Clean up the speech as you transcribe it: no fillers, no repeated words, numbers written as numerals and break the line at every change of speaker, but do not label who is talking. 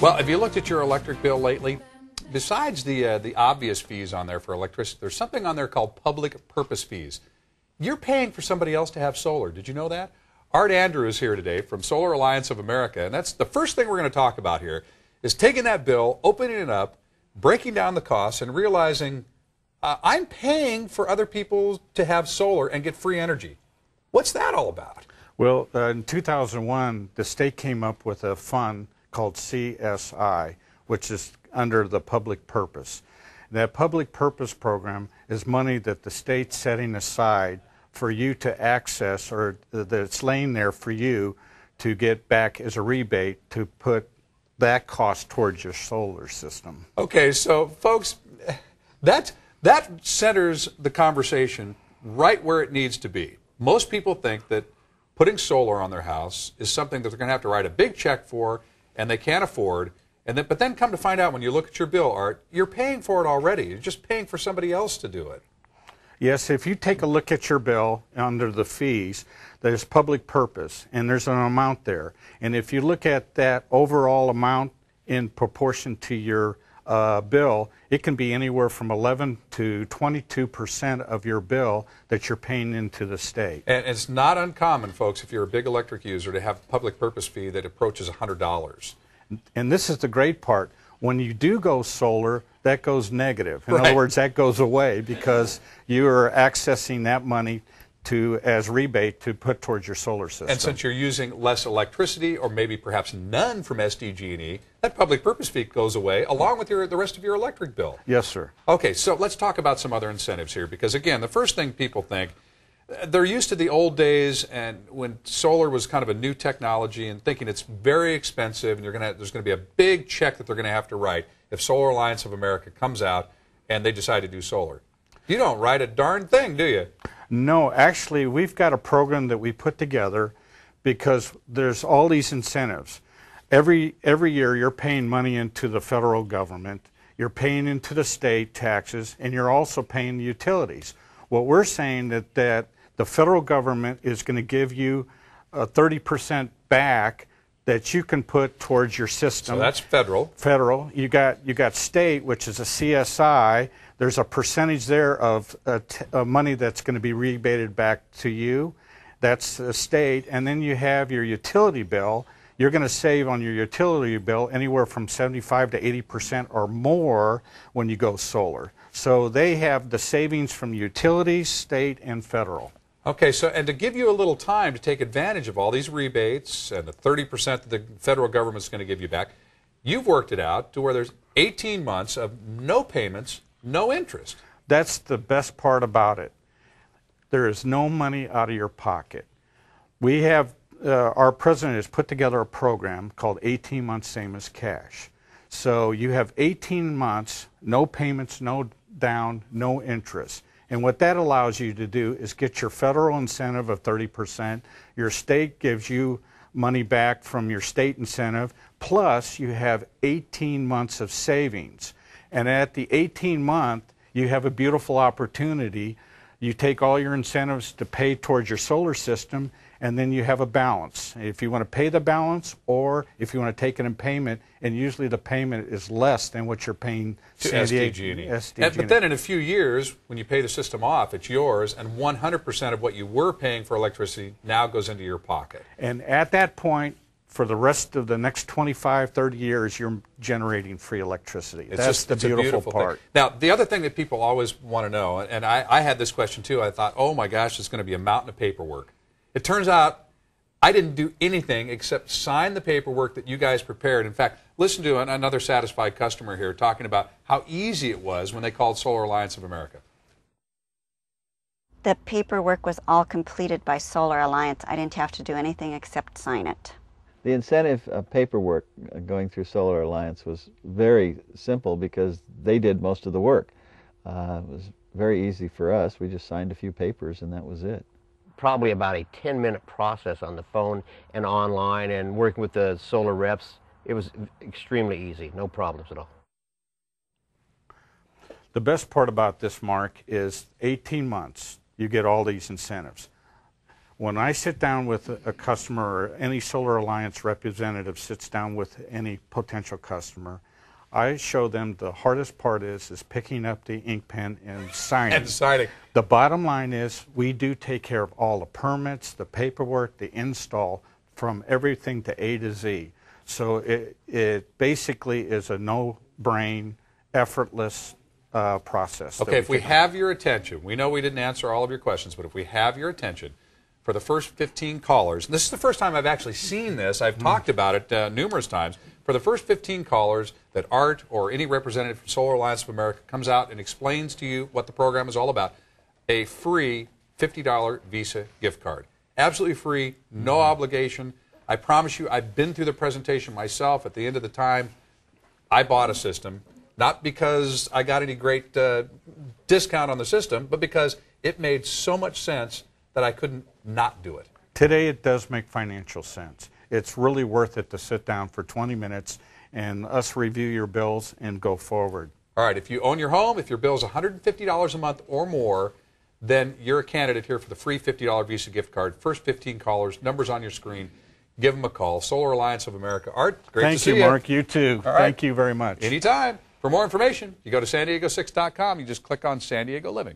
Well, have you looked at your electric bill lately? Besides the obvious fees on there for electricity, there's something on there called public purpose fees. You're paying for somebody else to have solar. Did you know that? Art Andrew is here today from Solar Alliance of America, and that's the first thing we're going to talk about here, is taking that bill, opening it up, breaking down the costs, and realizing I'm paying for other people to have solar and get free energy. What's that all about?
Well, in 2001, the state came up with a fund called CSI, which is under the public purpose. That public purpose program is money that the state's setting aside for you to access, or that's laying there for you to get back as a rebate to put that cost towards your solar system.
Okay, so folks, that centers the conversation right where it needs to be. Most people think that putting solar on their house is something that they're going to have to write a big check for and they can't afford. But then come to find out when you look at your bill, Art, you're paying for it already. You're just paying for somebody else to do it.
Yes, if you take a look at your bill under the fees, there's public purpose, and there's an amount there. And if you look at that overall amount in proportion to your bill, it can be anywhere from 11 to 22% of your bill that you're paying into the state.
And it's not uncommon, folks, if you're a big electric user, to have a public purpose fee that approaches $100.
And this is the great part. When you do go solar, that goes negative. In other words, that goes away because you are accessing that money as rebate to put towards your solar system.
And since you're using less electricity, or maybe perhaps none from SDG&E, that public purpose fee goes away along with the rest of your electric bill.
Yes, sir.
Okay, so let's talk about some other incentives here, because again, the first thing people think, they're used to the old days and when solar was kind of a new technology, and thinking it's very expensive and there's going to be a big check that they're going to have to write if Solar Alliance of America comes out and they decide to do solar. You don't write a darn thing, do you?
No, actually, we've got a program that we put together because there's all these incentives. Every year you're paying money into the federal government, you're paying into the state taxes, and you're also paying the utilities. What we're saying that the federal government is going to give you 30% back that you can put towards your system.
So that's federal.
Federal. You got state, which is a CSI. There's a percentage there of money that's going to be rebated back to you. That's the state. And then you have your utility bill. You're going to save on your utility bill anywhere from 75 to 80% or more when you go solar. So they have the savings from utilities, state, and federal.
Okay, so and to give you a little time to take advantage of all these rebates and the 30% that the federal government's going to give you back, you've worked it out to where there's 18 months of no payments, no interest.
That's the best part about it. There is no money out of your pocket. We have, our president has put together a program called 18 months same as cash. So you have 18 months, no payments, no down, no interest. And what that allows you to do is get your federal incentive of 30%. Your state gives you money back from your state incentive, plus you have 18 months of savings. And at the 18-month, you have a beautiful opportunity. You take all your incentives to pay towards your solar system, and then you have a balance. If you want to pay the balance, or if you want to take it in payment, and usually the payment is less than what you're paying
to SDG&E. But then in a few years, when you pay the system off, it's yours, and 100% of what you were paying for electricity now goes into your pocket.
And at that point, for the rest of the next 25, 30 years, you're generating free electricity. That's the beautiful part.
Thing. Now, the other thing that people always want to know, and I had this question too, I thought, oh my gosh, it's going to be a mountain of paperwork. It turns out I didn't do anything except sign the paperwork that you guys prepared. In fact, listen to another satisfied customer here talking about how easy it was when they called Solar Alliance of America.
The paperwork was all completed by Solar Alliance. I didn't have to do anything except sign it.
The incentive paperwork going through Solar Alliance was very simple because they did most of the work. It was very easy for us. We just signed a few papers and that was it.
Probably about a 10-minute process on the phone and online, and working with the solar reps. It was extremely easy, no problems at all.
The best part about this, Mark, is 18 months you get all these incentives. When I sit down with a customer, or any Solar Alliance representative sits down with any potential customer, I show them the hardest part is picking up the ink pen and signing.
And signing.
The bottom line is we do take care of all the permits, the paperwork, the install, from everything to A to Z. So it basically is a no-brain, effortless process.
Okay, if we have your attention, we know we didn't answer all of your questions, but if we have your attention, for the first 15 callers, and this is the first time I've actually seen this, I've talked about it numerous times, for the first 15 callers that Art or any representative from Solar Alliance of America comes out and explains to you what the program is all about, a free $50 Visa gift card. Absolutely free, no obligation. I promise you, I've been through the presentation myself. At the end of the time, I bought a system, not because I got any great discount on the system, but because it made so much sense that I couldn't not do it.
Today it does make financial sense. It's really worth it to sit down for 20 minutes and us review your bills and go forward.
All right, if you own your home, if your bill is $150 a month or more, then you're a candidate here for the free $50 Visa gift card. First 15 callers, numbers on your screen. Give them a call. Solar Alliance of America. Art, great to see you.
Thank you, Mark. You too.
All right.
Thank you very much.
Anytime. For more information, you go to san diego6.com. You just click on San Diego Living.